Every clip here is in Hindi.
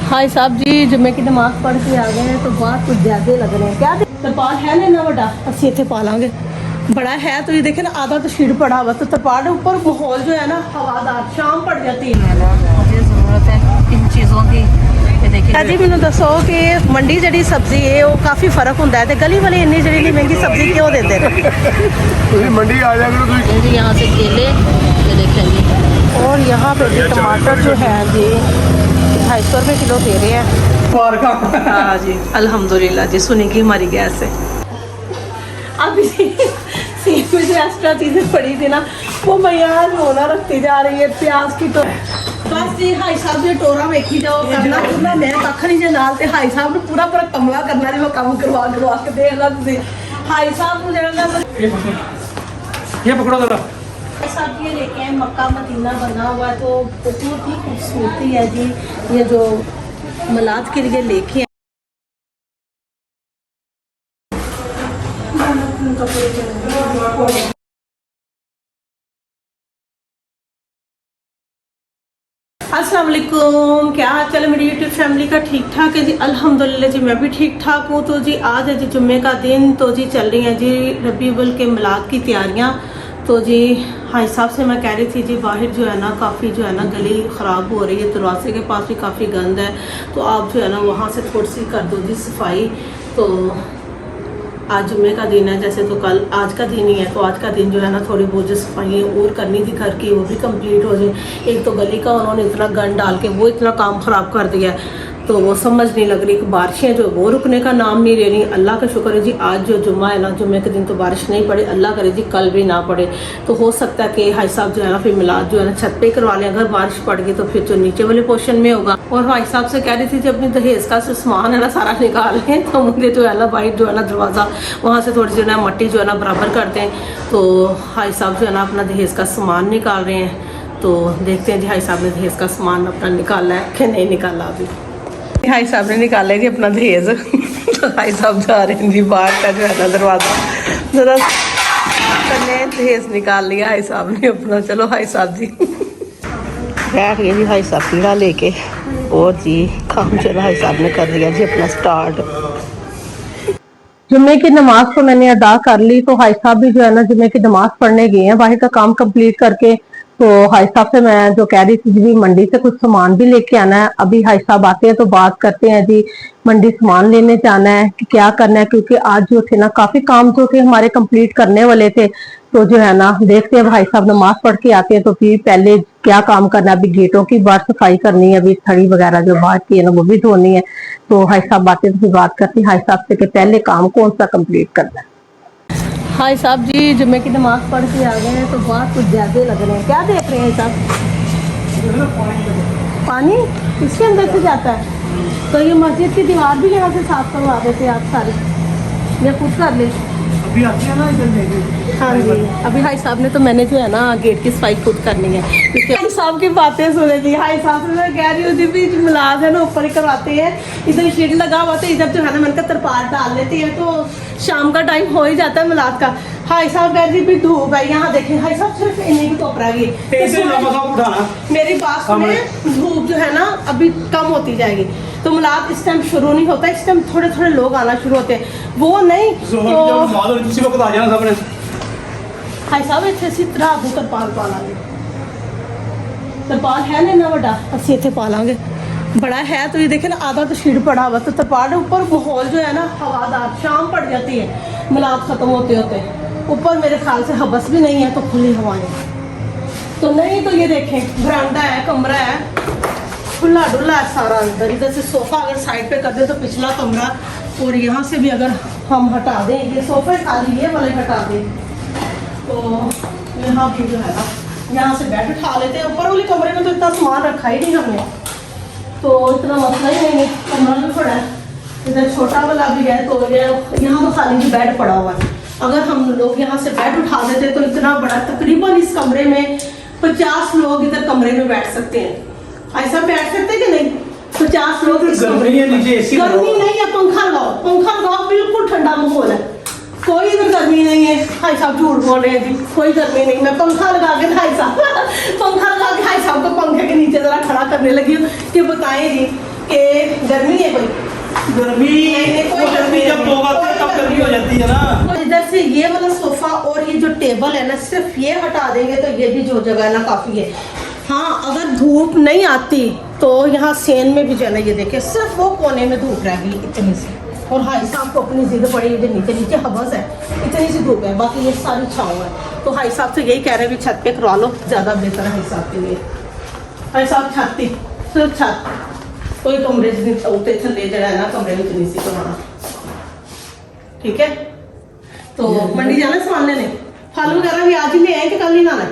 हाय साहब जी, जुम्मे की नमाज पढ़ के आ गए हैं तो बात कुछ ज़्यादा लग रहे हैं। क्या तरपाल है लेना बड़ा असि इतने पा लाँगे बड़ा है तो ये देखे ना आधा तो शीट पड़ा हुआ तो तरपाल ऊपर माहौल जो है ना हवादार शाम पड़ जाती है। मुझे ज़रूरत है इन चीज़ों की। जी मैंने दसो कि मंडी जी सब्जी है वो काफ़ी फर्क होता है तो गली वाले इन्नी जी महंगी सब्जी क्यों देते हैं? मंडी आ जाएगा जी यहाँ से केले ये देखेंगे और यहाँ पे जी टमाटर जो है जी 250 रुपये किलो दे रहे हैं। हाँ जी अल्हम्दुलिल्लाह जी सुनेगी हमारी गैस से। अब सीट में जो एक्स्ट्रा चीज़ें पड़ी थी ना वो भैया रोना रखती जा रही है प्याज की तो बस जी हाई साहब जो टोरा वेखी जाओ करना पूरा मैं कख नहीं जे नाल ते हाई साहब ने पूरा पूरा कमला करना जी वो काम करवा करवा के देख ला तुसी हाई साहब को जरा ये पकड़ो जरा साहब ये लेके आए मक्का मदीना बना हुआ है तो बहुत ही खूबसूरती है जी ये जो मलाद के लिए लेके अस्सलाम वालेकुम, क्या हाल चाल है मेरी यूट्यूब फैमिली का? ठीक ठाक है जी अल्हम्दुलिल्लाह जी, मैं भी ठीक ठाक हूँ। तो जी आज है जी जुम्मे का दिन, तो जी चल रही हैं जी रबीउल के मिलाद की तैयारियाँ। तो जी हाई साहब से मैं कह रही थी जी बाहर जो है ना काफ़ी जो है ना गली ख़राब हो रही है, दरवाजे के पास भी काफ़ी गंद है तो आप जो है ना वहाँ से थोड़ी सी कर दो जी सफाई। तो आज जुम्मे का दिन है, जैसे तो कल आज का दिन ही है तो आज का दिन जो है ना थोड़ी बहुत जो सफाई और करनी थी घर की वो भी कंप्लीट हो जाए। एक तो गली का उन्होंने इतना गंद डाल के वो इतना काम ख़राब कर दिया तो वो समझ नहीं लग रही कि बारिशें जो वो रुकने का नाम नहीं ले रही। अल्लाह का शुक्र है जी आज जो जुम्मा है ना जुम्मे के दिन तो बारिश नहीं पड़े, अल्लाह करे जी कल भी ना पड़े। तो हो सकता है कि हाई साहब जो है ना फिर मिलाद जो है ना छत पे करवा लें, अगर बारिश पड़ गई तो फिर जो नीचे वाले पोर्शन में होगा। और हाई साहब से कह रही थी जब अपनी दहेज का सामान है ना सारा निकाल लें तो मुझे जो है ना बाहर जो है ना दरवाज़ा वहाँ से थोड़ी जो है ना मट्टी जो है ना बराबर कर दें। तो हाई साहब जो है ना अपना दहेज का सामान निकाल रहे हैं तो देखते हैं जी हाई साहब ने दहेज का सामान अपना निकाला है कि नहीं निकाला। अभी हाई साहब ने निकाला है जी अपना दहेज तो हाई साहब जा रहे हैं जी बाहर का जो है ना दरवाज़ा जरा करने दहेज निकाल लिया हाई साहब ने अपना। चलो हाई साहब जी बैठ गए जी हाई साहब पीड़ा लेके और जी काम चला हाई साहब ने कर दिया जी अपना स्टार्ट। जुम्मे की नमाज तो मैंने अदा कर ली तो हाई साहब भी जो है ना जुम्मे की नमाज पढ़ने गए हैं बाहर का काम कंप्लीट करके। तो हाई साहब से मैं जो कह रही थी जी मंडी से कुछ सामान भी लेके आना है, अभी हाई साहब आते हैं तो बात करते हैं जी मंडी सामान लेने जाना है कि क्या करना है, क्योंकि आज जो थे ना काफी काम जो थे हमारे कंप्लीट करने वाले थे। तो जो है ना देखते हैं भाई साहब नमाज पढ़ के आते हैं तो फिर पहले क्या काम करना है। अभी गेटों की बाहर सफाई करनी है, अभी थड़ी वगैरह जो बाहर की है ना वो भी धोनी है। तो हाई साहब आते तो फिर बात करते हैं हाई साहब से कि पहले काम कौन सा कंप्लीट करना है। हाई साहब जी जुम्मे की नमाज पढ़ के आ गए हैं तो बात कुछ ज़्यादा लग रहे हैं। क्या देख रहे हैं साहब? पानी इसके अंदर से जाता है तो ये मस्जिद की दीवार भी यहाँ से साफ करवा देते आप सारे या खुद कर ले। अभी आती है ना इधर। हाँ जी अभी हाई साहब ने तो मैंने जो है ना गेट की सफाई खुद करनी है क्योंकि हाई साहब की बातें सुने थी। हाई साहब से मैं कह रही हूँ भी मिलाद है ना ऊपर ही करवाते हैं, इधर शीट लगा हुआ तो इधर जो है ना मैंने तरपाल डाल लेती है तो शाम का टाइम हो ही जाता है मिलाद का। हाई साहब कह रही भी धूप है यहाँ देखें हाई साहब सिर्फ इन्हीं की तोप रहेगी। मेरी बात सुने धूप जो है ना अभी कम होती जाएगी तो मिलाद इस टाइम शुरू नहीं होता, इस टाइम थोड़े थोड़े लोग आना शुरू होते हैं वो नहीं तो हाई साहब इतने इसी तरह आपको तरपाल पा लांगे। तरपाल है लेना बड़ा असि इतने पा लांगे बड़ा है तो ये देखे ना आधा तो शीट पड़ा हुआ तो तरपाल ऊपर माहौल जो है ना हवादार शाम पड़ जाती है मिलाद खत्म होते होते। ऊपर मेरे ख्याल से हबस भी नहीं है तो खुली हवाएं तो नहीं तो ये देखें बरामदा है कमरा है खुला डुला है सारा अंदर। इधर से सोफा अगर साइड पे कर दे तो पिछला कमरा और यहाँ से भी अगर हम हटा दें ये सोफे खाली ये वाले हटा दें तो यहाँ भी जो है ना यहाँ से बेड उठा लेते हैं। ऊपर वाले कमरे में तो इतना सामान रखा ही नहीं हमने तो इतना मसला ही नहीं है, कमरा भी पड़ा है इधर छोटा वाला भी है तो यहाँ तो खाली भी बेड पड़ा हुआ है। अगर हम लोग यहाँ से बेड उठा देते तो इतना बड़ा तकरीबन इस कमरे में 50 लोग इधर कमरे में बैठ सकते हैं। ऐसा बैठ सकते कि नहीं? 50 लोग इस कमरे में गर्मी नहीं है, पंखा लगाओ बिल्कुल ठंडा माहौल है, कोई इधर गर्मी नहीं है। भाई साहब झूठ बोल रहे हैं जी कोई गर्मी नहीं, मैं पंखा लगा के भाई साहब को पंखे के नीचे जरा खड़ा करने लगी हूँ कि बताएं जी कि गर्मी है कोई? गर्मी कोई गर्मी जब होगा तब गर्मी हो जाती है ना। तो इधर से ये वाला सोफा और ये जो टेबल है ना, सिर्फ ये हटा देंगे तो ये भी जो जगह है ना काफ़ी है। हाँ, अगर धूप नहीं आती तो यहाँ सेन में भी जो है ना, ये देखिए सिर्फ वो कोने में धूप रह गई इतनी सी। और हाई साहब को अपनी जिद पड़ी है, नीचे नीचे हवस है, इतनी सी धूप है, बाकी ये सारी छाँव है। तो हाई साहब से यही कह रहे हैं भी छत पे करवा लो, ज़्यादा बेहतर है हाई साहब के लिए। हाई साहब छाती सिर्फ छत, कोई कमरे उते थले जरा है ना कमरे में नहीं सी करवाना, ठीक है। तो मंडी जाना सामान लेने, फल वगैरह भी आज ही ले आए कि कल ही लाना है?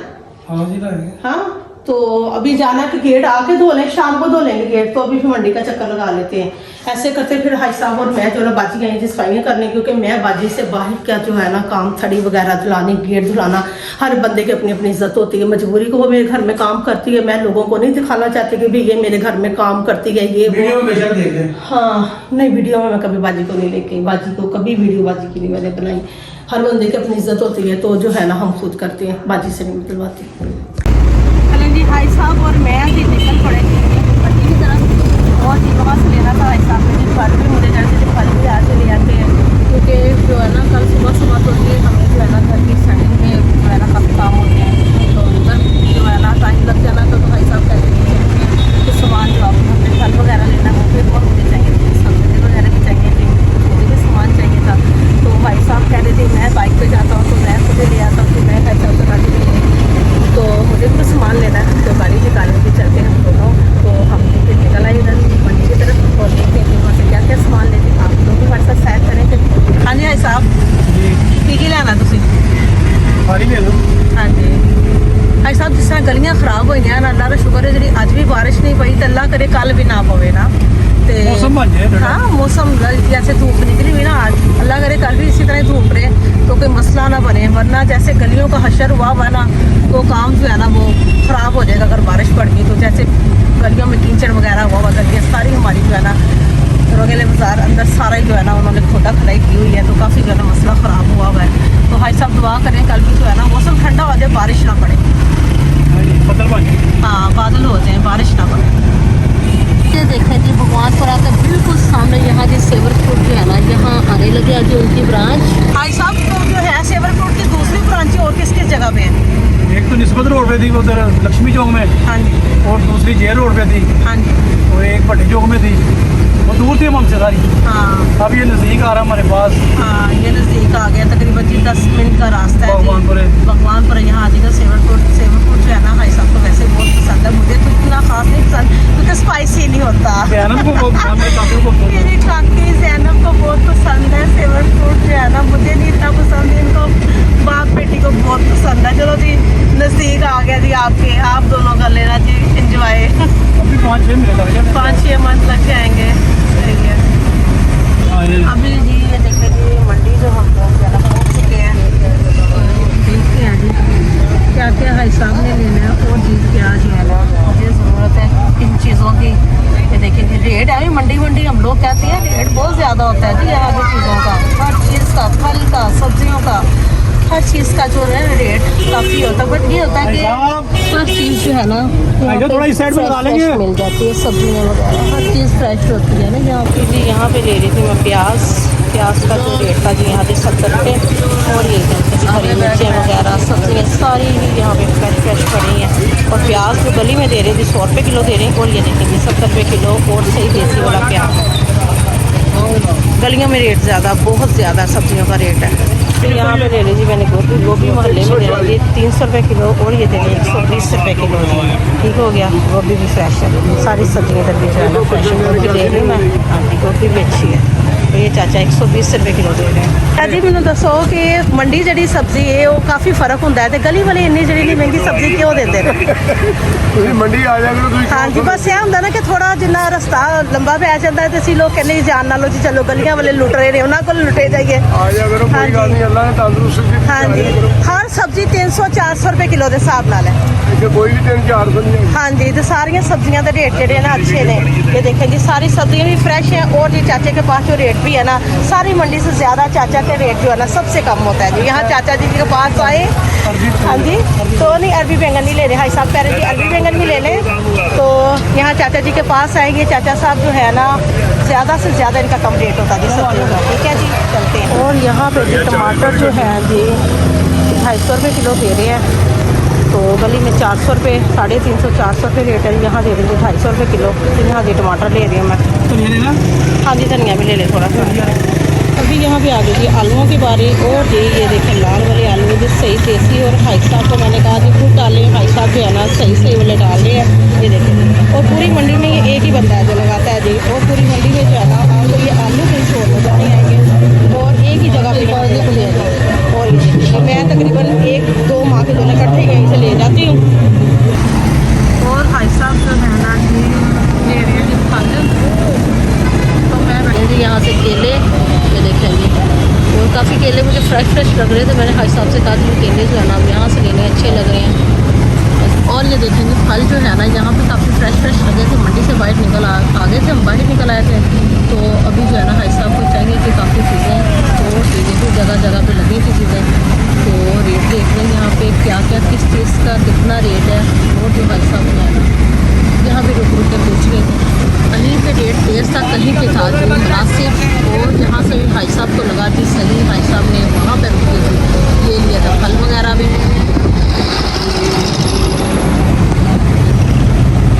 हाँ जी लाएंगे। हाँ, तो अभी जाना कि गेट आके धो लें, शाम को धो लेंगे गेट, तो अभी फिर मंडी का चक्कर लगा लेते हैं। ऐसे करते फिर हाई साहब और मैं जो ना बाजी गए जी सफाइयाँ करने, क्योंकि मैं बाजी से बाहर का जो है ना काम, थड़ी वगैरह धुलानी, गेट धुलाना, हर बंदे की अपनी अपनी इज्जत होती है, मजबूरी को वो मेरे घर में काम करती है। मैं लोगों को नहीं दिखाना चाहती कि भाई ये मेरे घर में काम करती है, ये वीडियो में बेशक देख लें। हाँ, नहीं वीडियो में मैं कभी बाजी को नहीं लेके, बाजी को कभी वीडियो बाजी की नहीं मैंने बनाई। हर बंदे की अपनी इज्जत होती है, तो जो है ना हम खुद करते हैं, बाजी से नहीं निकलवाती। चलें जी, हाई साहब और मैं जी निकल पड़े मंडी की तरफ, और जी वहाँ से लेना था हाई साहब ने जी फल भी, मुझे जैसे जी फल भी आज ले आते हैं, क्योंकि जो है ना कल सुबह सुबह तो ये हमें जो है ना घर की सेटिंग में जो है ना काफ़ी काम होते हैं, तो उधर जो है ना टाइम लग जाना, तो हाई साहब कहते हैं कुछ सामान जो आप हमें फल वगैरह लेना हो फिर और मुझे चाहिए थे, सब्जी वगैरह भी चाहिए थी, मुझे भी सामान चाहिए था। तो भाई साहब कह रहे थे मैं बाइक पे जाता हूँ, तो मैं खुद ले आता हूँ, तो मैं कहता हूँ गाड़ी पे लेंगे, तो मुझे भी सामान लेना है, तो गाड़ी निकालने के चलते हम दोनों, तो हम फिर निकल आए इधर मंडी की तरफ, और देखते हैं वहाँ से क्या क्या सामान लेते हैं, आप लोग भी हमारे साथ सैर करें। फिर हाँ जी भाई साहब, की लेना तुम? सारी ले लो। हाँ जी भाई साहब, जिस तरह गलियाँ खराब हुई हैं, अल्लाह का शुक्र है जी अज भी बारिश नहीं पई, तो अल्लाह करे कल भी ना पवे ना, ते मौसम बन जाए थोड़ा। हाँ, मौसम जैसे धूप निकली हुई ना आज, अल्लाह करे कल भी इसी तरह धूप रहे तो कोई मसला ना बने, वरना जैसे गलियों का हशर हुआ हुआ ना, तो काम जो है ना वो ख़राब हो जाएगा अगर बारिश पड़ गई। तो जैसे गलियों में कीचड़ वगैरह हुआ हुआ, गलियाँ सारी हमारी जो है ना रोगेले बाजार अंदर सारा ही जो है ना उन्होंने खोदा खदाई की हुई है, तो काफ़ी जो है ना मसला ख़राब हुआ हुआ है। तो भाई साहब दुआ करें कल भी जो है ना मौसम ठंडा हो जाए, बारिश ना पड़े। बदल बन जाए। हाँ, बादल हो जाए, बारिश ना पड़े। ये देखें जी भगवानपुरा के बिल्कुल सामने यहाँ जी सेवर फ्रूट जो है ना, यहाँ आने लगे आज उनकी ब्रांच। भाई साहब तो जो है सेवर फ्रूट की दूसरी ब्रांच और किस किस जगह पे है? एक तो निस्बत रोड पे थी उधर लक्ष्मी चौक में, हाँ जी, और दूसरी जेल रोड पे थी, हाँ जी, और एक भट्टी चौक में थी, वो दूर थी हमसे सारी। हाँ अब ये नज़दीक आ रहा हमारे पास। हाँ, ये नज़दीक आ गया, तकरीबन जी 10 मिनट का रास्ता है जी। भगवानपुर यहाँ आ जाएगा। सेवर फ्रूट जो है ना भाई साहब को वैसे बहुत पसंद है, मुझे तो इतना खास नहीं पसंद क्योंकि स्पाइसी नहीं होता। जैनब को मेरी काकी जैनब को बहुत पसंद है सेवर फ्रूट जो है ना, मुझे नहीं इतना पसंद है, इनको बाप बेटी को बहुत पसंद है। चलो जी नज़दीक आ गया जी आपके, आप दोनों का लेना जी इंजॉय। अभी 5-6 मिनट लग जाएंगे। 5-6 मंथ लग जाएंगे, सही है। अभी जी ये देखें जी मंडी जो हम लोग ज़्यादा पहुँच चुके हैं, देखते हैं जी क्या क्या है साहब ने लेना है, और चीज़ क्या जो है ना मुझे ज़रूरत है इन चीज़ों की। ये देखिए जी रेट है, मंडी हम लोग कहते हैं, रेट बहुत ज़्यादा होता है जी यहाँ की चीज़ों का, हर चीज़ का, फल का, सब्जियों का, हर चीज़ का जो है रेट काफ़ी होता है। बट ये होता है कि हर चीज़ जो है ना थोड़ा इस साइड में लगा लेंगे, मिल जाती है, सब्जियाँ वगैरह हर चीज़ फ्रेश होती है ना यहाँ पे जी। यहाँ पे ले रही थी मैं प्याज का जो रेट था जी यहाँ पे 70 रुपये, और ये देखिए हरी मिर्चें वगैरह सब्जियाँ सारी ही यहाँ पे फ्रेश पड़ी हैं। और प्याज जो गली में दे रहे थे 100 रुपये किलो दे रहे हैं, और ये देखिए 70 रुपये किलो, और सही देसी वाला प्याज। गलियों में रेट ज़्यादा, बहुत ज़्यादा सब्जियों का रेट है। तो यहाँ पे ले लीजिए मैंने गोभी मोहल्ले में दे रही थी 300 रुपये किलो, और ये दे रही 120 रुपये किलो जी। ठीक हो गया, गोभी भी फ्रेश है, सारी सब्जियाँ इधर भी जो है ना फ्रेश है। गोभी ले रही हूँ मैं, आंटी गोभी भी अच्छी है। तो ये चाचा 120 रुपये किलो दे रहे हैं। जी मैंने दसो कि मंडी जी सब्जी है वो काफ़ी फर्क होता है, तो गली वाले इन्नी जी महंगी सब्जी क्यों देते हैं? मंडी आ जाएगा। हाँ जी, बस यह होंगे ना कि थोड़ा जिन्ना रस्ता लंबा पै जाता है, तो असं लोग कहने जान नालों जी चलो गलियां वाले लुट रहे हैं, उन्होंने को लुटे जाइए। हाँ जी, हर सब्जी 300-400 रुपये किलो के हिसाब नाल है। कोई भी 300-400 नहीं। हाँ जी, तो सारिया सब्जियों के रेट जोड़े ना अच्छे ने। ये देखें जी सारी सब्जियाँ भी फ्रेश हैं, और जी चाचा के पास जो रेट भी है ना, सारी मंडी से ज़्यादा चाचा के रेट जो है ना सबसे कम होता है जी। यहाँ चाचा जी के पास आए, हाँ जी, तो नहीं अरबी बैंगन नहीं ले रहे, भाई साहब कह रहे जी अरबी बैंगन भी ले लें, तो यहाँ चाचा जी के पास आएंगे। चाचा साहब जो है ना ज़्यादा से ज़्यादा इनका कम रेट होता है जी सब्जियों का। ठीक है जी, चलते हैं। और यहाँ पे जी टमाटर जो है जी 250 रुपये किलो दे रहे हैं। तो गली में 400 रुपये, 350 400 रुपये रेट है। यहाँ दे देंगे 250 रुपये किलो। तो यहाँ जी टमाटर ले रही हूँ मैं। धनिया लेना? हाँ जी, धनिया भी ले लें थोड़ा सा। अभी यहाँ पे आ गई जी आलूओं की बारी। और जी ये देखें लाल वाले आलू जो सही देसी। और भाई साहब को मैंने कहा कि खुद डालें, भाई साहब जो है ना सही वाले डाल रहे हैं। ये देखें। और पूरी मंडी में ये एक ही बंदा है जो लगाता है जी। और पूरी मंडी में जो है ना आपको ये आलू कहीं शोर हो जाने आएंगे और एक ही जगह पर ले जाएंगे। और ये देखिए मैं तकरीबन 1-2 माह के दोनों इकट्ठे यहीं से ले जाती हूँ। और भाई साहब जो है ना जी ले रहे हैं फल। तो मैं जी यहाँ से केले ये देखेंगे, और काफ़ी केले मुझे फ्रेश लग रहे थे। मैंने भाई साहब से कहा कि केले जो है ना यहाँ से लेने अच्छे लग रहे हैं। और ये देखेंगे फल जो है ना यहाँ पे काफ़ी फ्रेश लगे थे। मंडी से बाहर निकल आ गए थे, हम बाहर निकल आए थे। तो अभी जो है ना भाई साहब को चाहिए कि काफ़ी चीज़ें तो देखिए जगह पे लगी थी चीज़ें। तो रेट देख रहे हैं यहाँ पे क्या किस चीज़ का कितना रेट है। और जो भाई साहब जो है ना यहाँ पे रुक के पूछ रहे थे। कहीं पे रेट तेज़ था, कहीं पे था जो मुनासिब। और जहाँ से भी भाई साहब को लगा थी सही, भाई साहब ने वहाँ पे रुके थे। ये लिया था फल वगैरह भी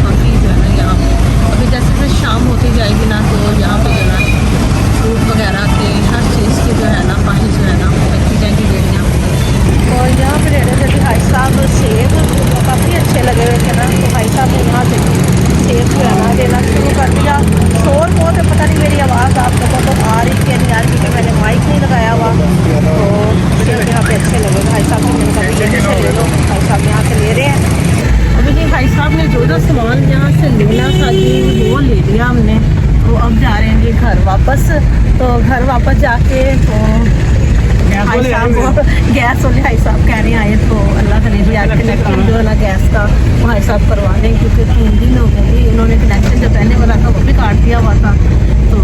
काफ़ी जो है ना यहाँ पे। अभी जैसे फिर शाम होती जाएगी ना तो यहाँ पे जो है ना फ्रूट वगैरह के हर चीज़ की जो है ना बाहर जो है ना रखी जाएगी रेडियाँ। और यहाँ पे रेट थे भाई साहब सेब काफ़ी अच्छे लगे हुए थे ना। तो भाई साहब ने यहाँ से सेब जो है ना देना शुरू कर दिया। शोर बहुत है, पता नहीं मेरी आवाज़ आप लोगों को आ रही कि नहीं आ रही, क्योंकि मैंने माइक नहीं लगाया हुआ। तो सेब यहाँ पे अच्छे लगे भाई साहब ने कहा यहीं से ले लो। भाई साहब यहाँ से ले रहे हैं। अभी जी भाई साहब ने जो सामान यहाँ से लेना था जी वो ले लिया हमने। तो अब जा रहे हैं जी घर वापस। तो घर वापस जाके तो भाई साहब गैस वाले भाई साहब कह रहे आए तो अल्लाह करे जी आज कनेक्शन जो है ना गैस का भाई साहब करवा दें, क्योंकि 3 दिन हो गए जी इन्होंने कनेक्शन जो पहले वाला था वो भी काट दिया हुआ था। तो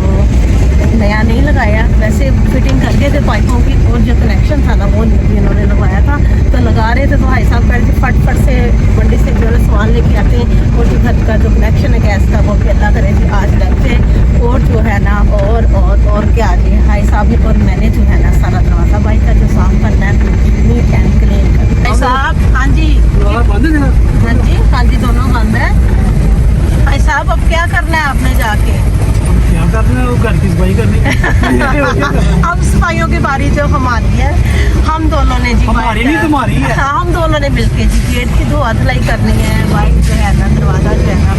नया नहीं लगाया, वैसे फिटिंग कर दिए थे पाइपों की। और जो कनेक्शन था ना वो भी इन्होंने लगवाया था। तो लगा रहे थे तो भाई साहब कह रहे थे फट से मंडी से जो है सामान लेके आते हैं। और जो घर का जो कनेक्शन है गैस का वो भी अल्लाह करे जी आज लगते हैं। और जो है ना और क्या जी भाई साहब और मैंने जो है ना सारा दरवाज़ा भाई का जो साफ करना है नीट एंड क्लीन करना। भाई साहब हाँ जी हाँ जी दोनों बंद है। भाई साहब अब क्या करना है आपने जाके? क्या करना है? वो घर की सफाई करनी है। अब सफाइयों की बारी जो हमारी है, हम दोनों ने जी हमारी नहीं तुम्हारी है। हाँ हम दोनों ने मिलके जी गेट की धोआ धुलाई करनी है। बाइक जो है ना दरवाज़ा जो है ना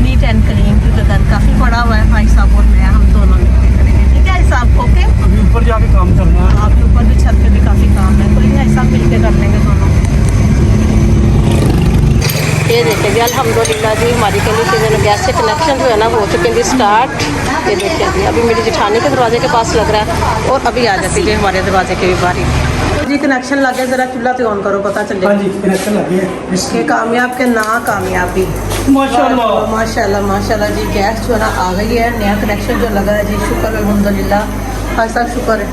नीट एंड क्लीन, क्योंकि घर काफ़ी बड़ा हुआ है। भाई साहब और मैं हम दोनों मिलके करेंगे। ठीक है भाई साहब? ओके। अभी ऊपर जाके काम करना है। आपके ऊपर भी छत पे भी काफ़ी काम है। कोई नहीं ऐसा मिल के कर लेंगे दोनों। ये देखिए जी अल्हम्दुलिल्लाह जी हमारी गली से जो गैस से कनेक्शन जो है ना वो हो चुके हैं जी स्टार्ट। ये देखिए जी अभी मेरी जेठानी के दरवाजे के पास लग रहा है और अभी आ जाती है हमारे दरवाजे की भी बारी। जी कनेक्शन लगे, ज़रा चूल्हा तो ऑन करो, पता चले हाँ जी कनेक्शन लगे है इसके कामयाब के ना कामयाबी। माशाल्लाह माशाल्लाह जी गैस जो है ना आ गई है। नया कनेक्शन जो लगा है जी, शुक्र है अल्हम्दुलिल्लाह। भाई साहब शुक्र है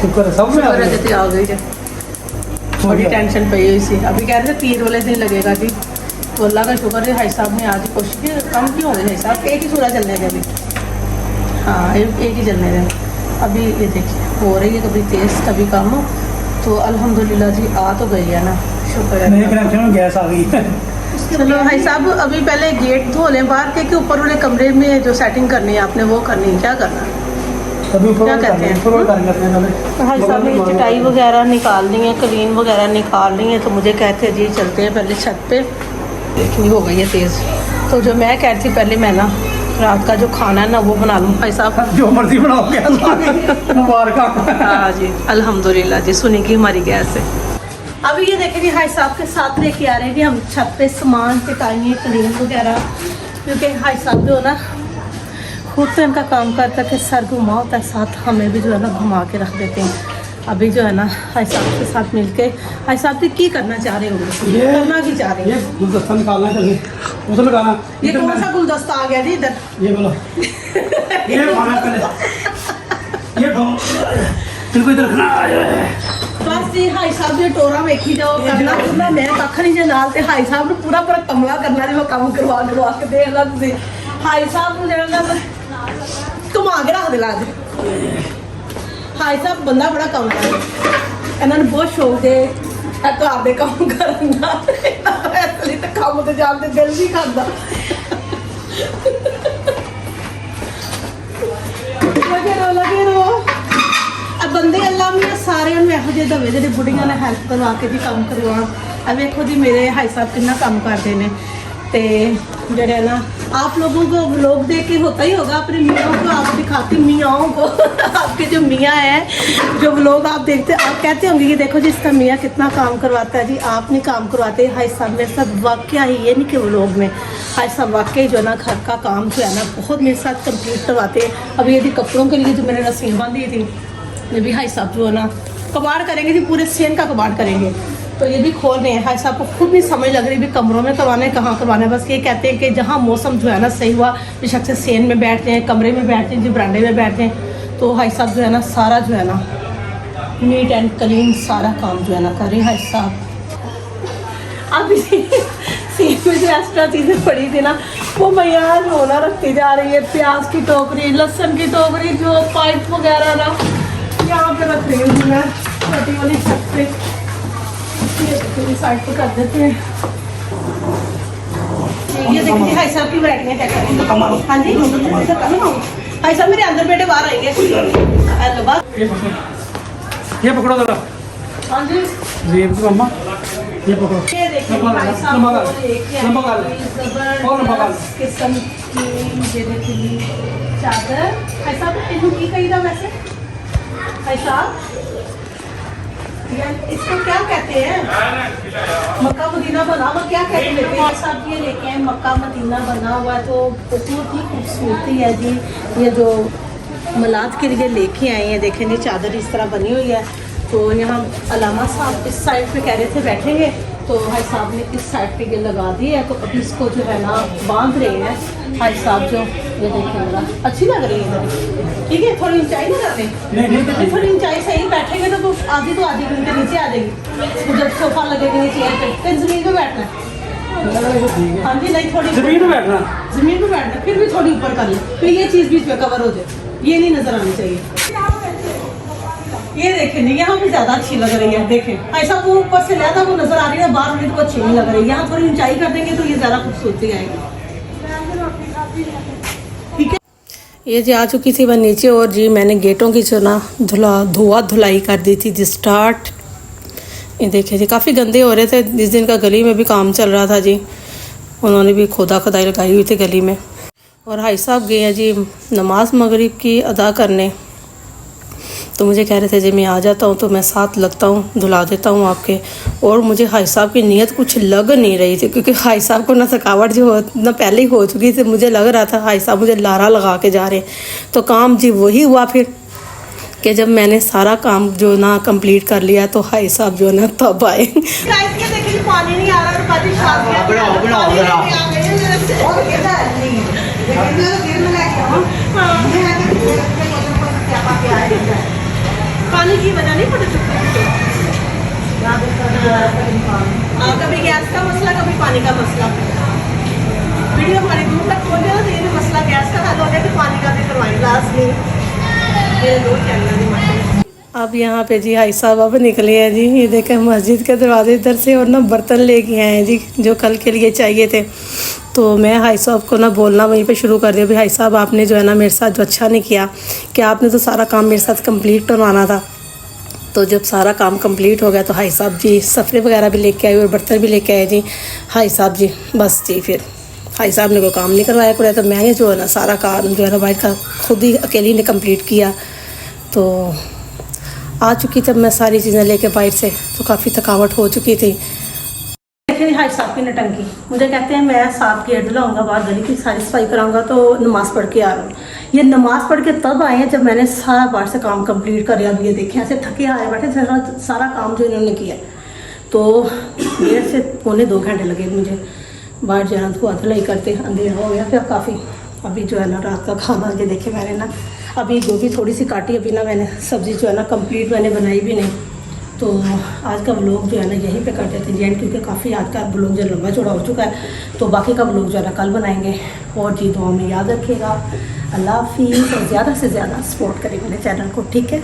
शुक्र है सब में आ शुक्र है गया। कि आ गई जी। बड़ी टेंशन पई हुई सी। अभी कह रहे थे पीर वाले दिन लगेगा जी। तो अल्लाह का शुक्र है भाई साहब ने आज कोशिश की। कम क्यों हो गई भाई साहब? एक ही सूरज चलने दें अभी। हाँ एक ही चलने दें। अभी ये देखिए हो रही है कभी तेज़ कभी कम। तो अल्हम्दुलिल्लाह जी आ तो गई है ना, शुक्र है। नए कनेक्शन में गैस आ गई है। चलो भाई साहब अभी पहले गेट धो लें बाहर के ऊपर वाले कमरे में जो सेटिंग करनी है आपने वो करनी है। क्या करना है? अभी ऊपर क्या वाला कहते हैं? ऊपर वाला कर लेते हैं पहले। भाई साहब ने चटाई वगैरह निकालनी है, कलीन वगैरह निकालनी है। तो मुझे कहते हैं जी चलते हैं पहले छत पे। देखनी हो गई है तेज़। तो जो मैं कह रही थी पहले मैं ना रात का जो खाना है ना वो बना लूँ भाई साहब। जो मर्जी बनाओ गैस मुबारक। हाँ जी अल्हम्दुलिल्लाह जी सुनी की हमारी गैस है। अभी ये देखें जी भाई साहब के साथ लेके आ रहे हैं कि हम छत पे सामान टिकाएंगे कलीन वगैरह, क्योंकि भाई साहब जो है ना खुद तो इनका काम करता है कि सर घुमा होता है, साथ हमें भी जो है ना घुमा के रख देते हैं। अभी जो है ना भाई साहब के साथ मिलके भाई साहब की करना चाह रहे होंगे, ये करना की चाह रहे ये हैं? गुलदस्ता निकालना चाहिए उसे लगाना। ये कौन सा गुलदस्ता आ गया जी इधर? ये बोलो ये खाना पहले ये दो इनको इधर रखना। बस जी हाई साहब जी टोरा वेखी जाओ करना करना मैं कख नहीं जे नाल ते हाई साहब ने पूरा पूरा कमला करना जे मैं काम करवा करवा के देख ला तुसीं हाई साहब ने जेड़ा ना घुमा के रख दिला हाई साहब बंदा बड़ा काम करदा इन्हां नूं बहुत शौक जे घर दे काम करन दा असली ते काम ते जाण ते दिल नहीं करदा लगे रहो अब बंदे अल्लाह भी सारे ਇਹੋ ਜਿਹੇ ਦਵੇ ਜਿਹੜੇ ਬੁੱਢੀਆਂ ਨੇ ਹੈਲਪ ਕਰਵਾ ਕੇ ਜੀ ਕੰਮ ਕਰਵਾਉਣ ਆ ਵੇਖੋ ਜੀ ਮੇਰੇ ਹਾਈ ਸਾਹਿਬ कितना काम करते हैं ते जड़े ना आप लोगों को व्लॉग देख के होता ही होगा अपने मियाँ को आप दिखाती मियाँओं को आपके जो मियाँ है जो व्लॉग आप देखते आप कहते होंगे कि देखो जी इसका मियाँ कितना काम करवाता है जी आप नहीं काम करवाते हाई साहब मेरे साथ वाकया ही ये नहीं कि व्लॉग में हाई साहब वाकई जो है ना घर का काम जो है ना बहुत मेरे साथ कंप्लीट करवाते हैं अभी यदि कपड़ों के लिए जो मैंने रस्सियाँ बांधी थी ये भी हाई साहब जो है ना कबाड़ करेंगे जी पूरे सेन का कबाड़ करेंगे तो ये भी खोल रहे हैं हाई साहब को खुद भी समझ लग रही भी कमरों में करवाने कहाँ करवाना बस ये कहते हैं कि जहाँ मौसम जो है ना सही हुआ बेशक से सेन में बैठते हैं कमरे में बैठते हैं जी बरांडे में बैठते हैं तो हाई साहब जो है ना सारा जो है ना नीट एंड क्लीन सारा काम जो है ना कर रहे हाई साहब अब सेन में जो एक्स्ट्रा चीज़ें पड़ी थी ना वो मैं यहाँ रोना रखती जा रही है प्याज की टोकरी लहसुन की टोकरी जो पाइप वगैरह ना यहाँ पे रख रही हूँ मैं छोटी वाली छत पे पूरी साइड पे कर देते हैं ये देखिए हाई साहब की बैठने क्या करेंगे हाँ जी हाई साहब मेरे अंदर बैठे बाहर आएंगे हेलो बात ये पकड़ो जरा हाँ जी ये मम्मा ये पकड़ो ये देखिए भाई साहब किस्म की ये देखिए चादर भाई साहब इनको की कही था वैसे भाई साहब इसको क्या कहते हैं मक्का मदीना बना हुआ क्या कहते हैं भाई साहब ये लेके हैं मक्का मदीना बना हुआ है तो बहुत ही खूबसूरती है जी ये जो मलाद के लिए लेके आए हैं देखें जी चादर इस तरह बनी हुई है तो यहाँ अलामा साहब इस साइड पे कह रहे थे बैठेंगे तो भाई साहब ने इस साइड पे ये लगा दी है तो अभी इसको जो है ना बांध रहे हैं भाई साहब जो ये देखें जरा अच्छी लग रही है ठीक है थोड़ी ऊंचाई ना करते नहीं थोड़ी ऊंचाई सही बैठेंगे तो आधी घंटे नीचे आ जाएगी जब सोफा लगेगा चेयर पे फिर जमीन पे बैठना है हाँ जी नहीं थोड़ी जमीन पे बैठना जमीन पे बैठना फिर भी थोड़ी ऊपर कर ले फिर ये चीज़ बीच में कवर हो जाए ये नहीं नजर आनी चाहिए ये देखें नहीं यहाँ पे ज़्यादा अच्छी लग रही है देखें ऐसा वो ऊपर से लिया था वो नजर आ रही है बाहर में तो अच्छी नहीं लग रही है यहाँ थोड़ी ऊंचाई कर देंगे तो ये ज़्यादा खूबसूरती आएगी ठीक है ये जी आ चुकी थी मैं नीचे और जी मैंने गेटों की जो ना धुलाई कर दी थी जी स्टार्ट ये देखिए जी काफ़ी गंदे हो रहे थे जिस दिन का गली में भी काम चल रहा था जी उन्होंने भी खुदाई लगाई हुई थी गली में और भाई साहब गए हैं जी नमाज मगरिब की अदा करने तो मुझे कह रहे थे जी मैं आ जाता हूँ तो मैं साथ लगता हूँ धुला देता हूँ आपके और मुझे हाई साहब की नीयत कुछ लग नहीं रही थी क्योंकि हाई साहब को ना थकावट जो ना पहले ही हो चुकी थी मुझे लग रहा था हाई साहब मुझे लारा लगा के जा रहे हैं तो काम जी वही हुआ फिर कि जब मैंने सारा काम जो ना कंप्लीट कर लिया तो हाई साहब जो ना तब आए पानी नहीं आ रहा पानी की वजह नहीं पड़ चुकी कभी गैस का मसला कभी पानी का मसला वीडियो हमारी दूर तक खोल तो ये मसला गैस का हल हो गया तो पानी का भी करवाएंगे लास्ट में मेरे दो चैनल अब यहाँ पे जी हाई साहब अब निकले हैं जी ये देखें मस्जिद के दरवाजे इधर से और ना बर्तन लेके आए हैं जी जो कल के लिए चाहिए थे तो मैं हाई साहब को ना बोलना वहीं पे शुरू कर दिया भाई हाई साहब आपने जो है ना मेरे साथ जो अच्छा नहीं किया कि आपने तो सारा काम मेरे साथ कंप्लीट करवाना था तो जब सारा काम कंप्लीट हो गया तो हाई साहब जी सफ़रे वगैरह भी लेके आए और बर्तन भी लेके आए जी हाई साहब जी बस जी फिर हाई साहब ने कोई काम नहीं करवाया कोई तो मैंने जो है ना सारा काम जो है ना बाइक का खुद ही अकेली ने कंप्लीट किया तो आ चुकी जब मैं सारी चीज़ें लेके बाइक से तो काफ़ी थकावट हो चुकी थी देखिए हाई साहब की नटंकी मुझे कहते हैं मैं 7 गेट लाऊंगा बाहर गली की सारी सफाई कराऊंगा तो नमाज़ पढ़ के आ रहा हूँ ये नमाज़ पढ़ के तब आए हैं जब मैंने सारा बाहर से काम कंप्लीट कर लिया अब ये देखें ऐसे थके आए बैठे सारा काम जो इन्होंने किया तो 1.5 से पौने 2 घंटे लगे मुझे बाहर जाना धुआ धुलाई करते अंधेरा हो गया फिर काफ़ी अभी जो है ना रात का खाना ये देखे मैंने ना अभी गोभी थोड़ी सी काटी अभी ना मैंने सब्ज़ी जो है ना कंप्लीट मैंने बनाई भी नहीं तो आज का व्लॉग जो है ना यहीं पे कर देते हैं एंड, क्योंकि काफ़ी आज का व्लॉग जो लंबा चौड़ा हो चुका है। तो बाकी का व्लॉग जो है ना कल बनाएंगे। और जी दुआ में याद रखिएगा। अल्लाह हाफिज़ और ज़्यादा से ज़्यादा सपोर्ट करें मेरे चैनल को, ठीक है।